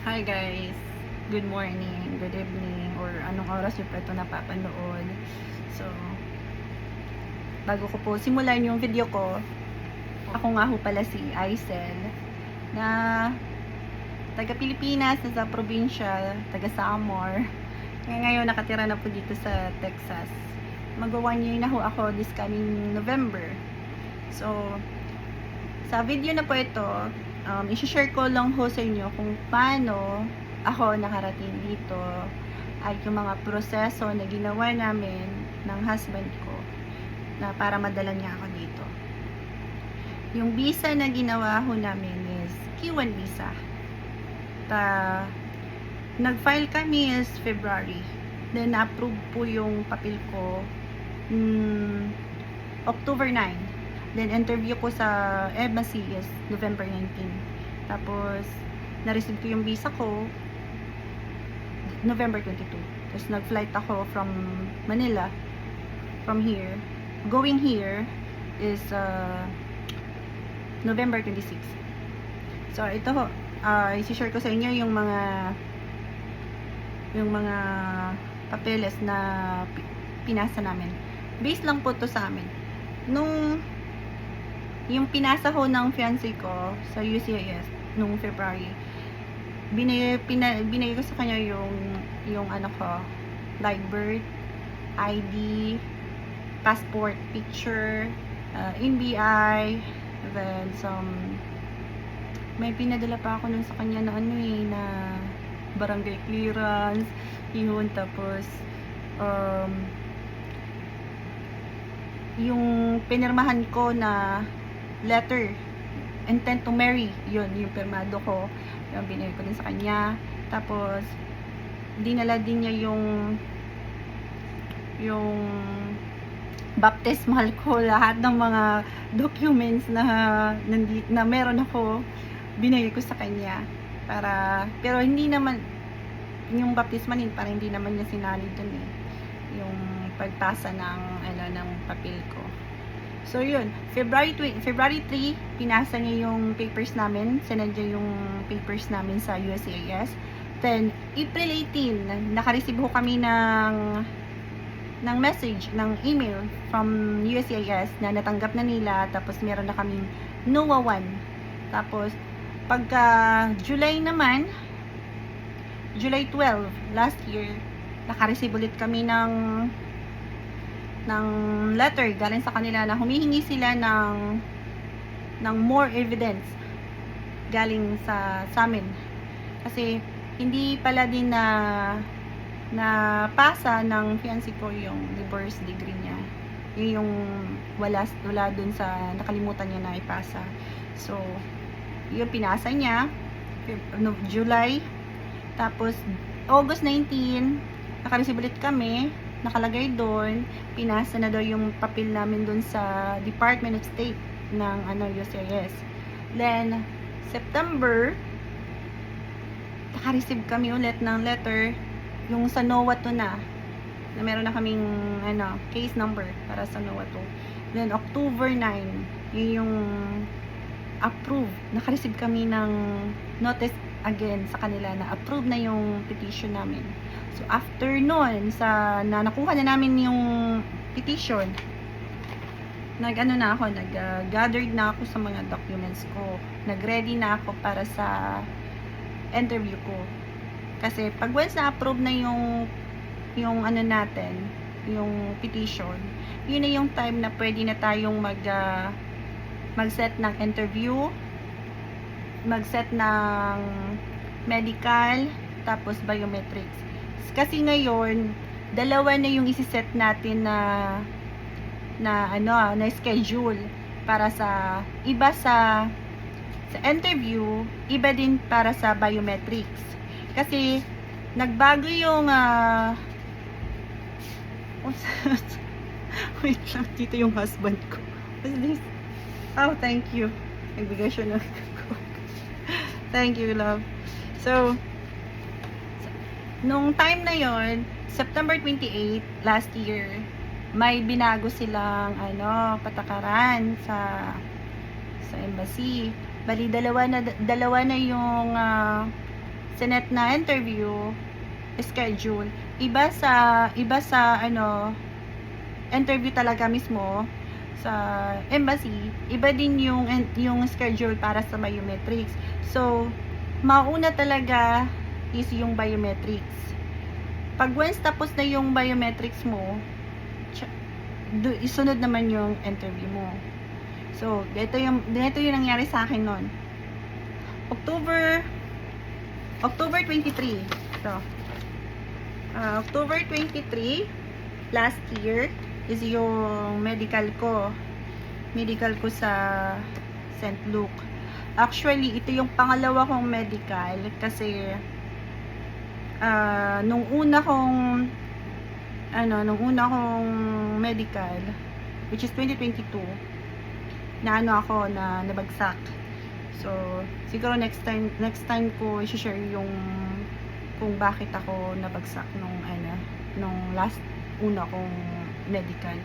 Hi guys, good morning, good evening, or anong oras nyo pa ito napapanood. So, bago ko po simulan yung video ko, ako nga ho pala si Aisel, na taga Pilipinas, nasa probinsya, taga Samar. Ngayon nakatira na po dito sa Texas. Mag-1 year na ho ako this coming November. So, sa video na po ito, i-share ko lang ho sa inyo kung paano ako nakarating dito at yung mga proseso na ginawa namin ng husband ko na para madala niya ako dito. Yung visa na ginawa ho namin is Q1 visa. Nag-file kami is February. Then, approve po yung papel ko October 9. Then, interview ko sa embassy is November 19. Tapos, na-receive ko yung visa ko November 22. Tapos, nag-flight ako from Manila, from here. Going here is November 26. So, ito ho, isi-share ko sa inyo yung mga papeles na pinasa namin. Base lang po to sa amin. Yung pinasa ho ng fiancé ko sa UCIS nung February, binigay ko sa kanya yung ano ko, live birth, ID, passport picture, NBI, then may pinadala pa ako nun sa kanya na na barangay clearance, yun, tapos yung pinirmahan ko na letter, intent to marry, yun, yung pirmado ko, yung binigay ko din sa kanya. Tapos dinala din niya yung baptismal ko, lahat ng mga documents na meron ako, binigay ko sa kanya pero hindi naman yung baptismal din, para hindi naman niya sinali dun yung pagpasa ng papel ko. So yun, February 3, pinasa niya yung papers namin, sinend niya yung papers namin sa USCIS. Then, April 18, nakareceive ho kami ng message, ng email from USCIS na natanggap na nila, tapos meron na kaming NOAA 1. Tapos, pagka July naman, July 12, last year, nakareceive ulit kami ng letter galing sa kanila na humihingi sila ng more evidence galing sa amin. Kasi hindi pala din na pasa ng fiancé ko yung divorce degree niya. Yun yung wala dun sa nakalimutan niya na ipasa. So, yung pinasa niya July, tapos August 19, nakareceive ulit kami, nakalagay doon, pinasa na daw yung papel namin doon sa Department of State ng USCIS. Then, September, nakareceive kami ulit ng letter, yung sa NOAA 2 na meron na kaming case number para sa NOAA 2. Then, October 9, yun yung approve. Nakareceive kami ng notice again sa kanila na approve na yung petition namin. So, after nun, na nakuha na namin yung petition, nag-gathered na ako sa mga documents ko. Nag-ready na ako para sa interview ko. Kasi, pag once na-approve na yung natin, yung petition, yun na yung time na pwede na tayong mag-set ng interview, mag-set ng medical, tapos biometrics. Kasi ngayon, dalawa na yung isi-set natin na schedule para sa iba sa interview, iba din para sa biometrics. Kasi nagbago yung wait lang, dito yung husband ko. What's this? Oh, thank you. Nagbigay siya ng thank you, love. So, nung time na yon, September 28 last year, may binago silang patakaran sa embassy. Bali, dalawa na yung sinet na interview schedule, iba sa interview talaga mismo sa embassy, iba din yung schedule para sa biometrics. So mauna talaga is yung biometrics. Pag once tapos na yung biometrics mo, isunod naman yung interview mo. So ito yung nangyari sa akin noon. October 23. So October 23 last year is yung medical ko sa St. Luke. Actually, ito yung pangalawa kong medical kasi nung una kong medical, which is 2022, na nabagsak. So siguro next time ko i-share yung kung bakit ako nabagsak nung last una kong medical.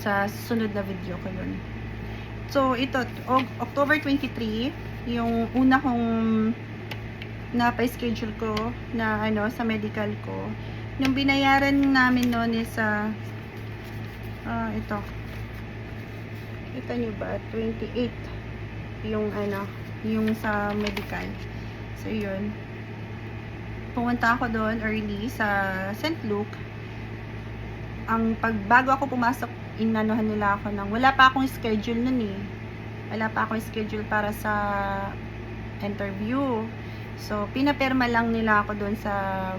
Sa susunod na video ko yun. So ito, October 23 yung una kong napa-schedule ko na sa medical ko. Yung binayaran namin noon is ito. Kita nyo ba? 28 yung sa medical. So yun, pumunta ako doon early sa St. Luke. Bago ako pumasok, inanuhan nila ako wala pa akong schedule nun wala pa akong schedule para sa interview. So pinapirma lang nila ako doon sa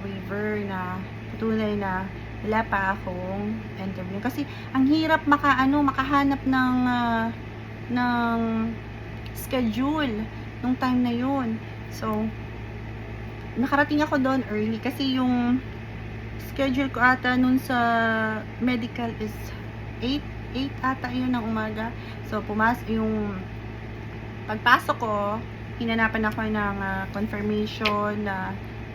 waiver na tunay na wala pa akong interview. Kasi ang hirap makahanap ng schedule nung time na yun. So nakarating ako doon early kasi yung schedule ko ata nun sa medical is 8 ata yun ng umaga. So yung pagpasok ko, hinanapan ako ng confirmation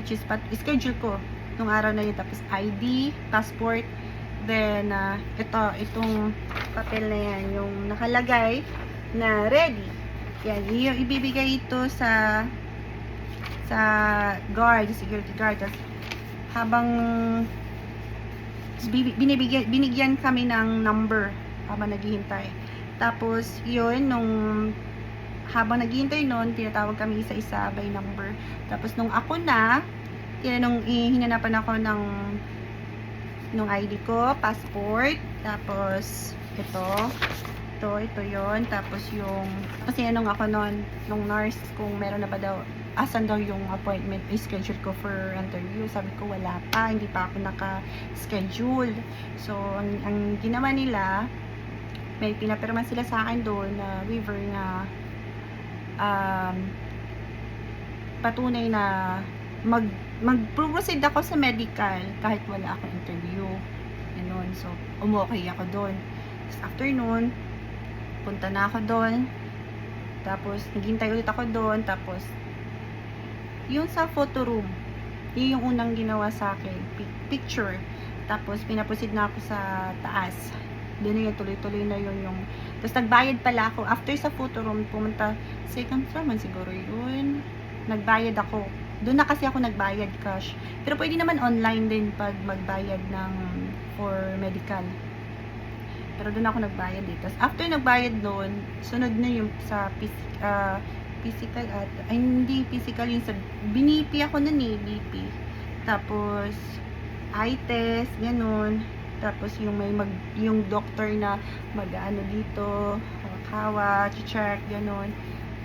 which is schedule ko nung araw na yun. Tapos ID, passport, then itong papel na yan, yung nakalagay na ready. Yan, yung ibibigay ito sa security guard. Tapos habang binigyan kami ng number habang naghihintay. Tapos yun, habang naghihintay nun, tinatawag kami isa-isa by number. Tapos nung ako hinanapan ako ng ID ko, passport, tapos ito yon. Tapos kasi ako nung nurse kung meron na ba daw, asan daw yung appointment schedule ko for interview. Sabi ko wala pa, hindi pa ako naka-schedule. So ang ginawa nila, may pinapirma sila sa akin doon na waiver na patunay na mag-proceed ako sa medical kahit wala akong interview. Ganun. So umokay ako doon. After noon, punta na ako doon. Tapos naghintay ulit ako doon. Tapos yung sa photo room, yun yung unang ginawa sa akin, picture. Tapos pinaproceed na ako sa taas. Doon yung tuloy-tuloy na yung tapos nagbayad pala ako after sa photo room. Pumunta second floor man siguro yun, nagbayad ako doon na kasi ako nagbayad cash, pero pwede naman online din pag magbayad for medical, pero doon ako nagbayad dito. After nagbayad doon, sunod na yung sa physical at hindi physical, yung sa binipi ako nun BP. Tapos eye test, ganun. Tapos yung doctor na dito, hawak, check, ganun.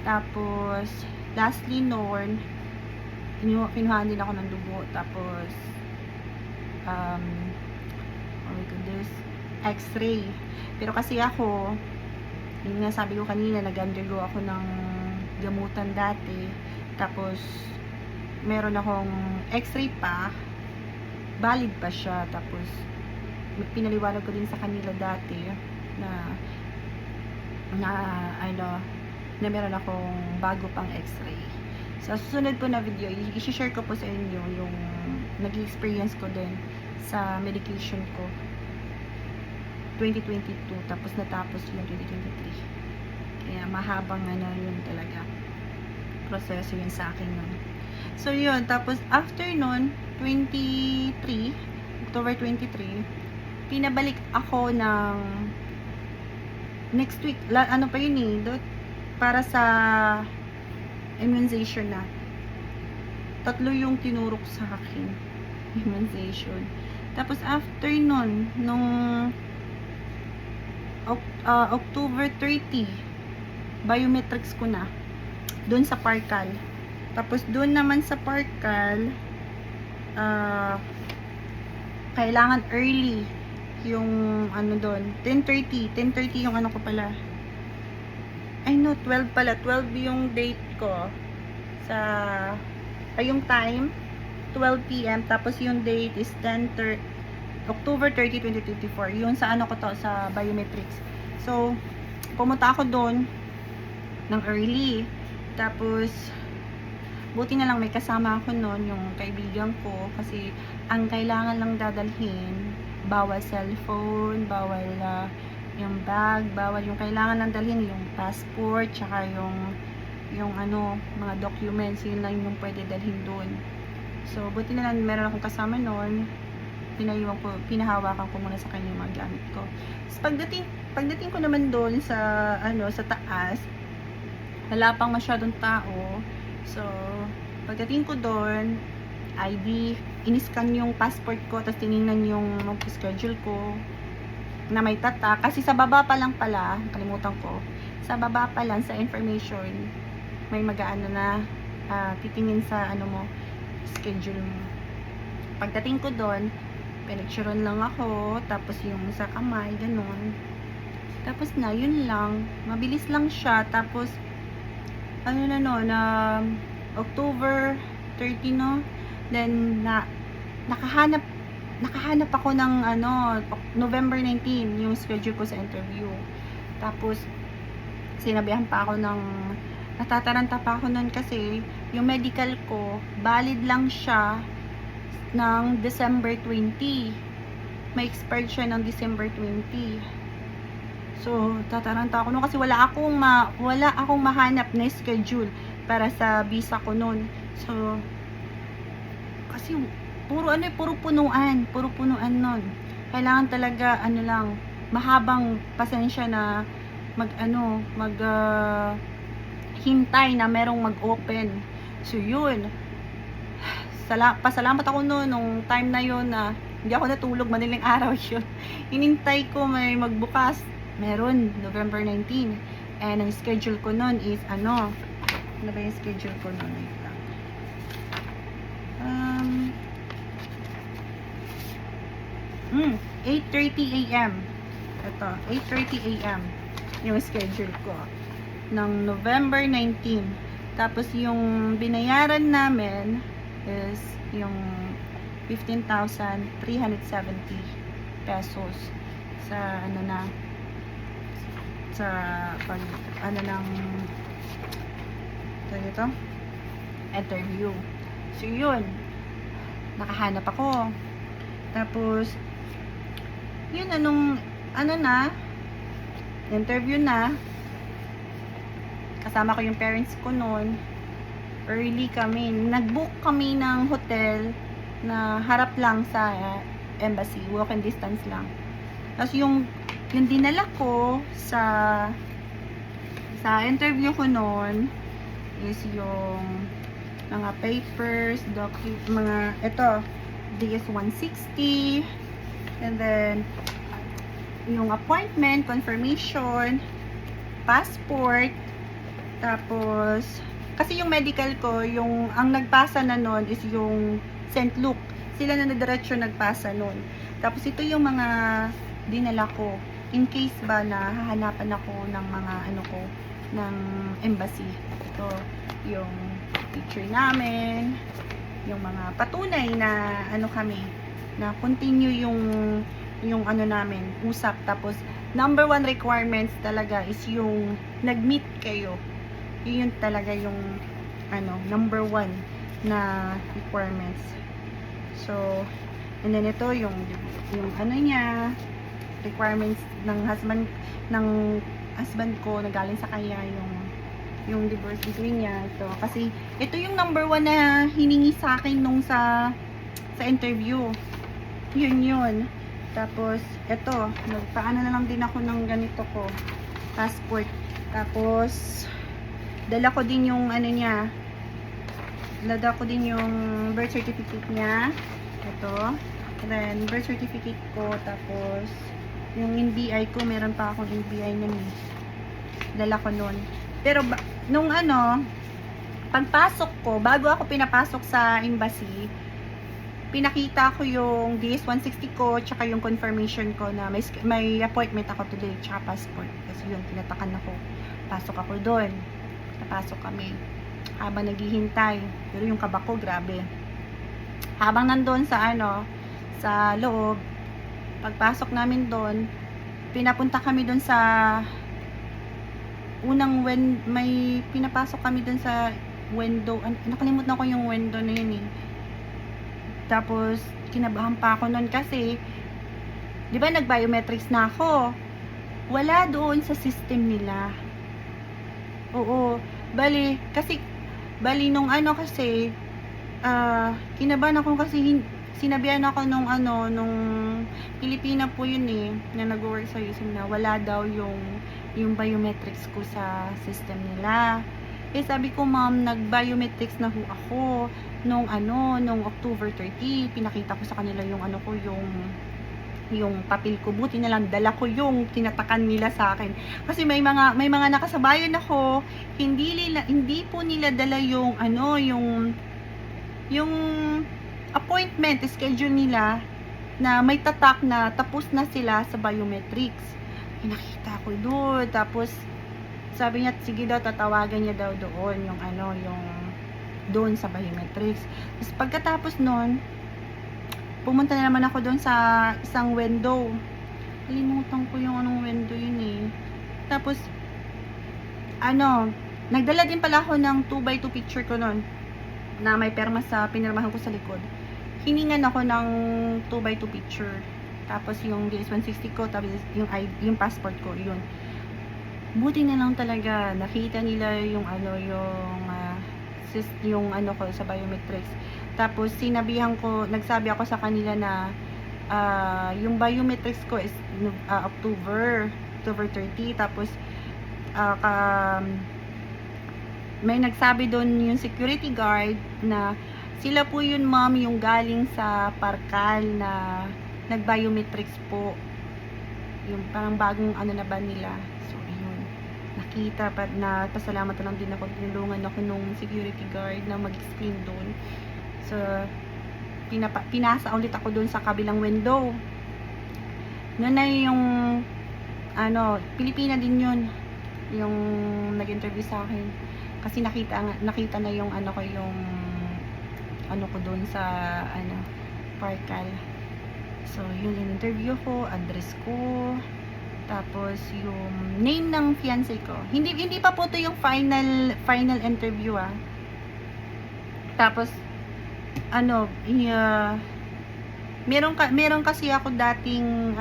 Tapos lastly noon, kinuhaan din ako ng dugo. Tapos x-ray. Pero kasi ako, yung nasabi ko kanina, nag-undergo ako ng gamutan dati. Tapos meron akong x-ray pa, valid pa siya. Tapos pinaliwanag ko din sa kanila dati na meron akong bago pang x-ray. Sa susunod po na video, i-share ko po sa inyo yung nag-experience ko din sa medication ko 2022, tapos natapos yung 2023. Kaya mahabang yun talaga. proseso yun sa akin nun. So, yun. Tapos, after nun, October 23, pinabalik ako ng next week. Ano pa yun para sa immunization na. 3 yung tinurok sa akin. Immunization. Tapos, after nun, nung October 30, biometrics ko na. Doon sa Parcal. Tapos, doon naman sa Parcal, kailangan early yung ano doon. 10:30 yung ano ko pala. Ay no, 12 pala. 12 yung date ko. Yung time, 12 p.m. Tapos yung date is October 30, 2024. Yun sa ano ko to, sa biometrics. So, pumunta ako doon ng early. Tapos, buti na lang may kasama ako noon, yung kaibigan ko. Kasi, ang kailangan lang dadalhin, bawal cellphone, bawal yung bag, bawal yung kailangan lang dalhin, yung passport, tsaka yung mga documents, yun lang yung pwede dalhin doon. So, buti na lang meron akong kasama noon. Pinahawakan ko muna sa kanya yung mga gamit ko. So, pagdating ko naman doon sa taas, wala pang masyadong tao. So, pagdating ko doon, ID, in-scan yung passport ko, tapos tinignan yung schedule ko na may tatak. Kasi sa baba pa lang pala, kalimutan ko, sa baba pa lang, sa information, may mag-aano na titingin sa schedule mo. Pagdating ko doon, pinicturean lang ako, tapos yung sa kamay, ganun. Tapos na, yun lang. Mabilis lang siya. Tapos, October 30, no? Then, nakahanap ako ng, November 19, yung schedule ko sa interview. Tapos, natataranta pa ako nun kasi, yung medical ko, valid lang siya ng December 20. May expired siya ng December 20. So, tataranta ako nun kasi wala akong mahanap na schedule para sa visa ko nun. So, kasi puro punuan nun. Kailangan talaga mahabang pasensya na hintay na merong mag-open. So, yun. Pasalamat ako noon nung time na yun na hindi ako natulog, madaling araw yun. Hinintay ko may magbukas. Meron, November 19. And ang schedule ko noon is ano ba yung schedule ko noon? 8:30 a.m. Ito, 8:30 a.m. yung schedule ko ng November 19. Tapos yung binayaran namin is yung 15,370 pesos sa interview. So yun, nakahanap ako. Tapos yun, interview na, kasama ko yung parents ko noon. Early kami, nag-book kami ng hotel na harap lang sa embassy, walking distance lang. Tapos yung dinala ko sa interview ko noon is yung mga papers, DS-160, and then yung appointment, confirmation, passport, tapos kasi yung medical ko, ang nagpasa na nun is yung St. Luke. Sila na diretso nagpasa nun. Tapos ito yung mga dinala ko in case ba na hahanapan ako ng mga ng embassy. Ito yung picture namin, yung mga patunay na na continue yung namin, usap. Tapos number 1 requirements talaga is yung nag-meet kayo. Yun talaga yung number 1 na requirements. So, and then ito yung niya, requirements ng husband ko na galing sa kanya, yung yung divorce degree niya. Ito. Kasi, ito yung number 1 na hiningi sa akin nung sa interview. Yun. Tapos, ito. Nagpaano na lang din ako ng ganito ko. Passport. Tapos, dala ko din yung ano niya. Dala ko din yung birth certificate niya. Ito. Then, birth certificate ko. Tapos, yung NBI ko, meron pa akong NBI nun. Dala ko nun. Pero, nung ano, pagpasok ko, bago ako pinapasok sa embassy, pinakita ko yung DS-160 ko, tsaka yung confirmation ko na may appointment ako today, tsaka passport. Kasi yun, tinatakan ako. Pasok ako doon. Napasok kami. Habang naghihintay. Pero yung kaba ko, grabe. Habang nandun sa sa loob, pagpasok namin doon, pinapunta kami doon sa may pinapasok kami doon sa window. Nakalimutan ko yung window na yun eh. Tapos, kinabahan pa ako noon kasi, di ba nag-biometrics na ako? Wala doon sa system nila. Oo. Bali nung kasi, kinabahan ako kasi, sinabihan ako nung Pilipina po yun eh, na nag-work sa USM na wala daw yung biometrics ko sa system nila. Eh sabi ko, ma'am, nag-biometrics na ho ako nung October 30. Pinakita ko sa kanila yung yung papel ko. Buti na lang dala ko yung tinatakan nila sa akin. Kasi may mga nakasabayan ako, hindi po nila dala yung yung appointment schedule nila na may tatak na tapos na sila sa biometrics. Nakita ko doon. Tapos sabi niya, sige daw, tatawagan niya daw doon yung yung doon sa biometrics. Tapos pagkatapos noon, pumunta na naman ako doon sa isang window. Kalimutan ko yung anong window yun eh. Tapos nagdala din pala ako ng 2x2 picture ko noon na may perma sa pinirmahan ko sa likod. Hiningan ako ng 2x2 picture. Tapos yung DS-160 ko, tapos yung passport ko, yun. Buti na lang talaga nakita nila yung ko sa biometrics. Tapos nagsabi ako sa kanila na yung biometrics ko is October 30. Tapos may nagsabi doon yung security guard na sila po yun, ma'am, yung galing sa Parkal na nag-biometrics po. Yung parang bagong na ba nila. So, yun. Nakita pa na pasalamat na lang din ako. Tinulungan ako nung security guard na mag-screen doon. So, pinasa ulit ako doon sa kabilang window. Noon na yung Pilipina din yun. Yung nag-interview sa akin. Kasi nakita na yung ko doon sa Parkal. So yun yung interview ko, address ko, tapos yung name ng fiancé ko. Hindi pa po to yung final interview Tapos meron kasi ako dating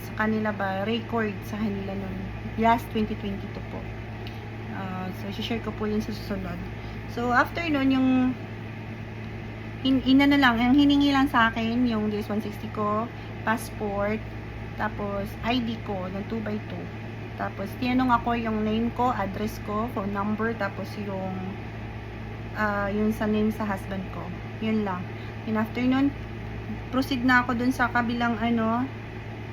sa kanila record sa kanila noon. Last 2022 po. So, share ko po yun sa susunod. So, after nun, yung ang hiningi lang sa akin, yung DS-160 ko, passport, tapos ID ko, ng 2x2. Tapos, tinanong ako yung name ko, address ko, phone number, tapos yung sa name sa husband ko. Yun lang. And after nun, proceed na ako dun sa kabilang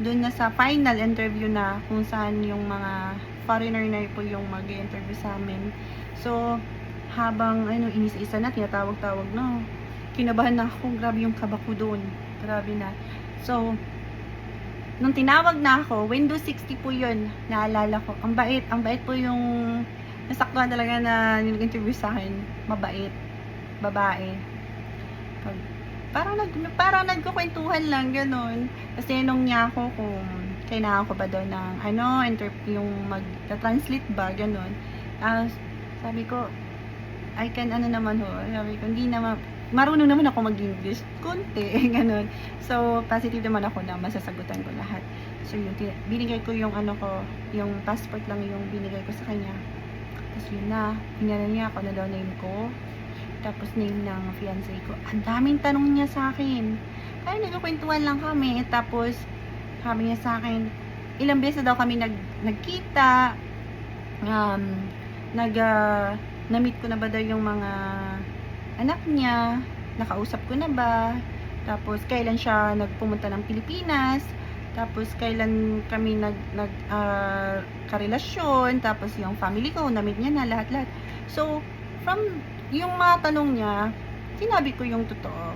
dun na sa final interview na kung saan yung mga foreigner na po yung mag-interview sa amin. So, habang inisa-isa na, tinatawag-tawag na, kinabahan na ako. Grabe yung kaba ko doon. Grabe na. So, nung tinawag na ako, Windows 60 po yun. Naalala ko. Ang bait po yung nasaktuhan talaga na nag-interview sa akin. Mabait. Babae. Parang nagkukwentuhan lang, gano'n. Kasi nung niya ako kung kailangan ko ba daw ng yung mag-translate ba, gano'n. Sabi ko, I can naman ho. Sabi ko, hindi naman, marunong naman ako mag-English, konti, ganun. So, positive naman ako na masasagutan ko lahat. So, yun, binigay ko yung ano ko, yung passport lang yung binigay ko sa kanya. Tapos yun na, hinala niya ako na daw name ko. Tapos name ng fiancé ko. Ang daming tanong niya sa akin. Kaya nagkakwentuhan lang kami. Tapos, sabi niya sa akin, ilang beses daw kami nagkita. Na-meet ko na ba daw yung mga anak niya, nakausap ko na ba, tapos kailan siya nagpumunta ng Pilipinas, tapos kailan kami karelasyon, tapos yung family ko, na-meet niya na lahat-lahat. So, from yung mga tanong niya, sinabi ko yung totoo,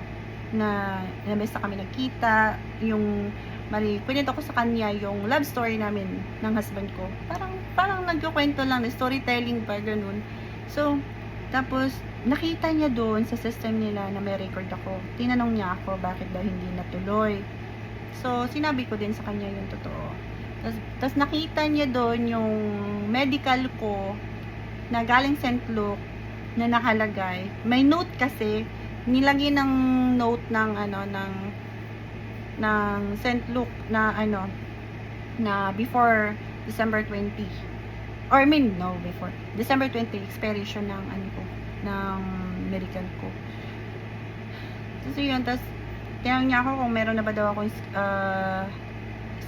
na ilang beses na kami nagkita, yung kwento ko sa kanya yung love story namin ng husband ko. Parang nagkukwento lang, storytelling pa, ganun. So, tapos, nakita niya doon sa system nila na may record ako. Tinanong niya ako bakit daw hindi natuloy. So, sinabi ko din sa kanya yung totoo. Tapos nakita niya doon yung medical ko na galing St. Luke na nakalagay. May note kasi, nilagay ng note ng St. Luke na na before December 20. Or before December 20 expiration ng ng medical ko. So yun, tapos tinanong niya ako kung meron na ba daw akong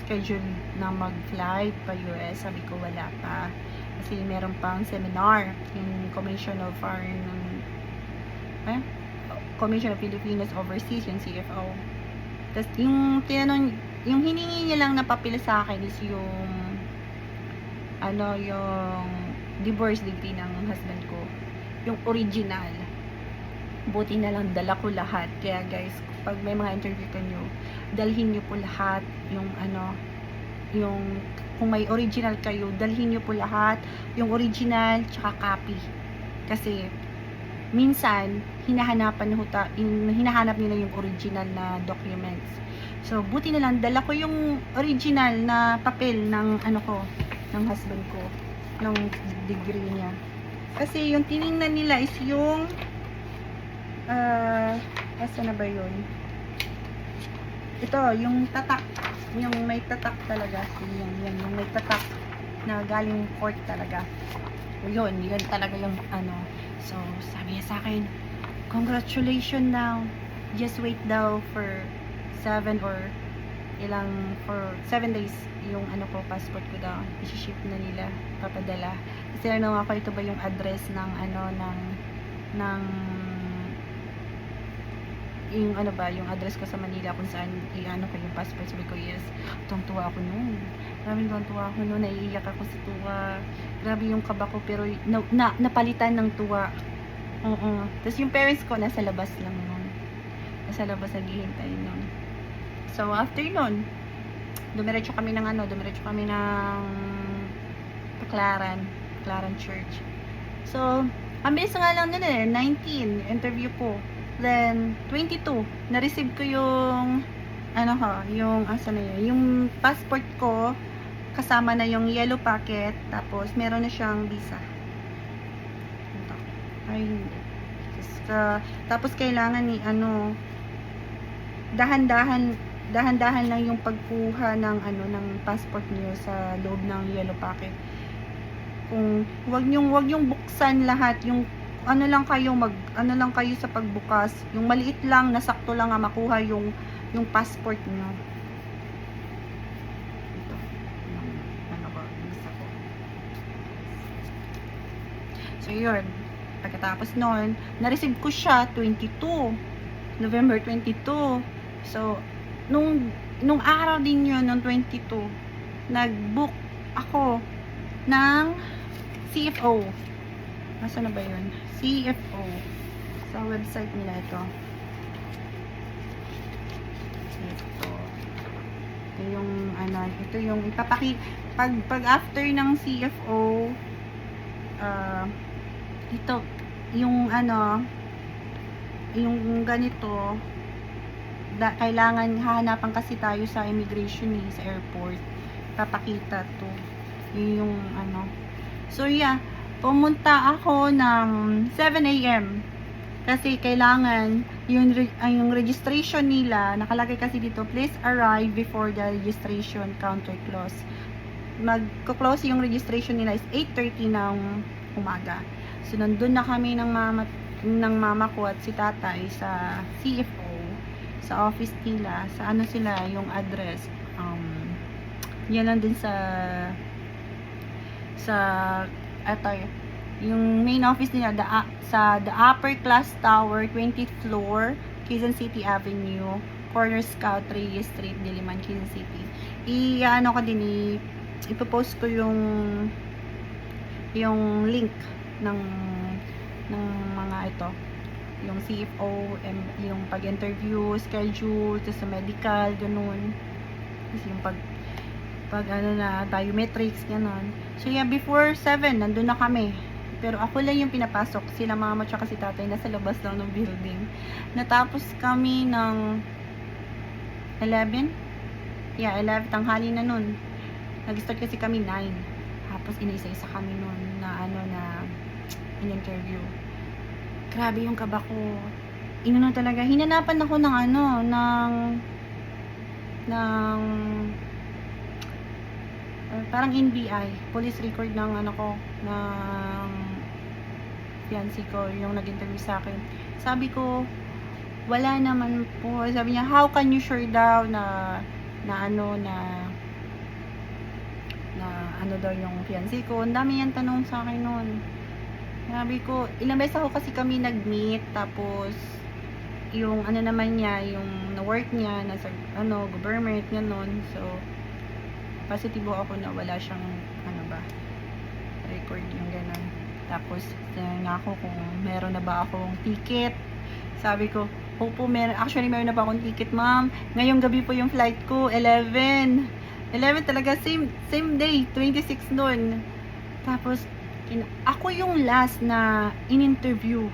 schedule na mag-flight pa US. Sabi ko wala pa. Kasi meron pang seminar in Commission of Filipinos Overseas, yung CFO. Tapos yung hiningi niya lang na papel sa akin is yung divorce decree ng husband ko. Yung original. Buti na lang dala ko lahat. Kaya guys, pag may mga interview kanyo, dalhin nyo po lahat yung kung may original kayo, dalhin nyo po lahat yung original tsaka copy. Kasi minsan hinahanap nila yung original na documents. So buti na lang dala ko yung original na papel ng ng husband ko, ng degree niya. Kasi yung tiningnan nila is yung asa na ba yun? Ito, yung tatak. Yung may tatak talaga. Yan, yung may tatak na galing court talaga. Yun talaga yung So, sabi niya sa akin, congratulations daw. Just wait daw for 7 days yung passport ko daw. I-ship na nila, papadala. Kasi ako, ito ba yung address ng yung address ko sa Manila kung saan ko yung passport. Sabi ko, yes. Tuwang-tuwa ako noon. Maraming tuwang-tuwa ako noon. Naiiyak ako sa tuwa. Grabe yung kaba ko, pero napalitan ng tuwa. Tapos yung parents ko nasa labas lang noon. Nasa labas naghihintay noon. So, after noon, dumiretso kami ng Baclaran Church. So, ang bilis nga lang nun 19, interview ko. Then, 22, na-receive ko yung yung passport ko, kasama na yung yellow packet, tapos meron na siyang visa. Ay, hindi. Tapos kailangan dahan-dahan lang yung pagkuha ng passport niyo sa loob ng yellow packet. Kung wag yung buksan lahat, yung lang kayo sa pagbukas, yung maliit lang, nasakto lang makuha yung passport niyo. Ito. So yun, pagkatapos noon, na-receive ko siya November 22. So nung araw din yun, nung 22, nag-book ako ng CFO. Nasaan na ba yun? CFO. Sa website nila ito. Ito yung pag after ng CFO, ito, yung ganito, kailangan hahanapan kasi tayo sa immigration sa airport. Papakita to. Yung So yeah, pumunta ako ng 7 AM kasi kailangan yung registration nila, nakalagay kasi dito, please arrive before the registration counter close. Magko-close yung registration nila is 8:30 ng umaga. So, nandun na kami ng mama ko at si tatay sa CFO, sa office nila, sa ano sila, yung address. Yan lang din sa eto, yung main office nila, sa the upper class tower, 20th floor, Quezon City Avenue, corner Scout Reyes Street, Diliman, Quezon City. Ano ko din, ipopost ko yung link ng mga ito, yung CFO, yung pag-interview, schedule, sa medical, ganun. Kasi yung pag ano na, biometrics, ganun. So yeah, before 7, nandun na kami. Pero ako lang yung pinapasok. Sila mama tsaka si tatay nasa labas lang ng building. Natapos kami ng 11. Yeah, 11. Tanghali na nun. Nag-start kasi kami 9. Tapos inisa-isa kami nun na in-interview. Grabe yung kaba ko. Inano talaga. Hinanapan ako ng parang NBI, police record ng ng fiancé ko, yung nag-interview sa akin. Sabi ko, wala naman po. Sabi niya, how can you sure daw na ano daw yung fiancé ko. Ang dami yan tanong sa akin noon. Sabi ko, ilang beses ako kasi kami nag-meet, tapos yung naman niya, yung na-work niya, nasa government, gano'n. So, positibo ako na wala siyang record yung gano'n. Tapos nga ako kung meron na ba akong ticket. Sabi ko, opo, meron na ba akong ticket, ma'am. Ngayong gabi po yung flight ko, 11 talaga, same day, 26 noon. Tapos ako yung last na in-interview.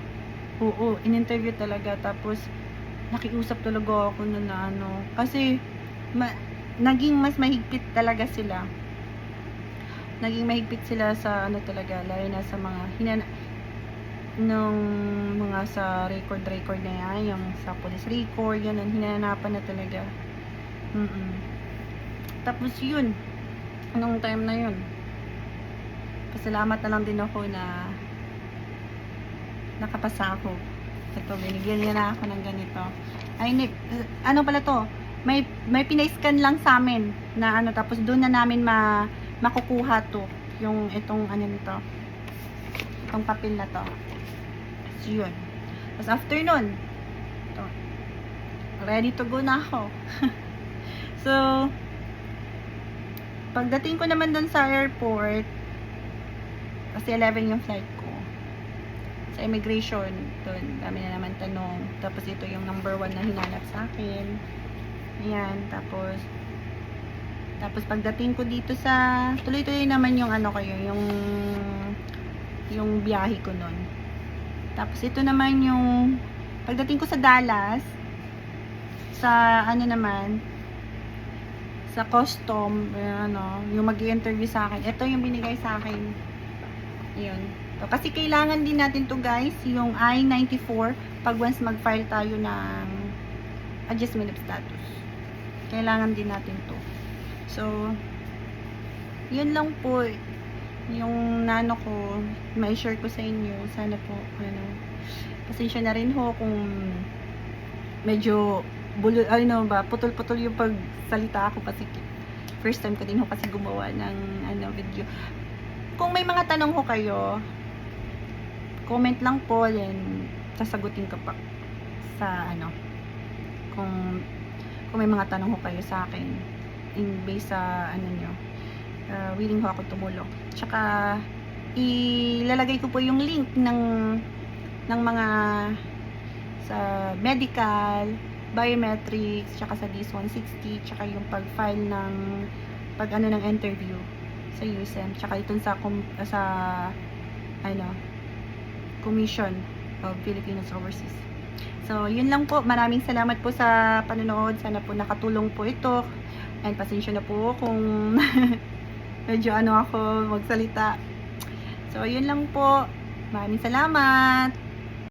Oo, in-interview talaga. Tapos nakiusap talaga ako na kasi naging mas mahigpit talaga sila. Naging mahigpit sila sa talaga, lalo na sa mga mga sa record na yan, yung sa police record, yan, hinanapan na talaga. Tapos yun, anong time na yun, pasalamat na lang din ako na nakapasa ako. Ito, binigyan niya na ako ng ganito. Ano pala to, may pinay-scan lang sa amin na tapos doon na namin makukuha to, yung itong nito, itong papel na to. So yun, tapos after nun, ito, ready to go na ako. So pagdating ko naman doon sa airport, kasi 11 yung flight ko, sa immigration doon, dami na naman tanong. Tapos ito yung number 1 na hinanap sa akin. Ayan, tapos pagdating ko dito sa, tuloy-tuloy naman yung yung biyahe ko nun. Tapos ito naman yung pagdating ko sa Dallas, sa naman, sa custom, yung mag-i-interview sa akin. Ito yung binigay sa akin. Yun. So, kasi kailangan din natin to, guys, yung I-94 pag once mag-file tayo ng adjustment of status. Kailangan din natin to. So, yun lang po yung ko, ma-share ko sa inyo. Sana po, pasensya na rin ho kung medyo putol-putol yung pagsalita ako kasi first time ko din ho kasi gumawa ng video. Kung may mga tanong ho kayo, comment lang po, then sasagutin ko pa sa kung may mga tanong ho kayo sa akin in base sa nyo, willing ho ako tumulong. Tsaka ilalagay ko po yung link ng mga sa medical, biometrics, tsaka sa DS-160, tsaka yung pag-file ng ng interview sa USM, tsaka itong sa Commission of Filipinos Overseas. So, yun lang po. Maraming salamat po sa panonood. Sana po nakatulong po ito. And pasensya na po kung medyo ako magsalita. So, yun lang po. Maraming salamat.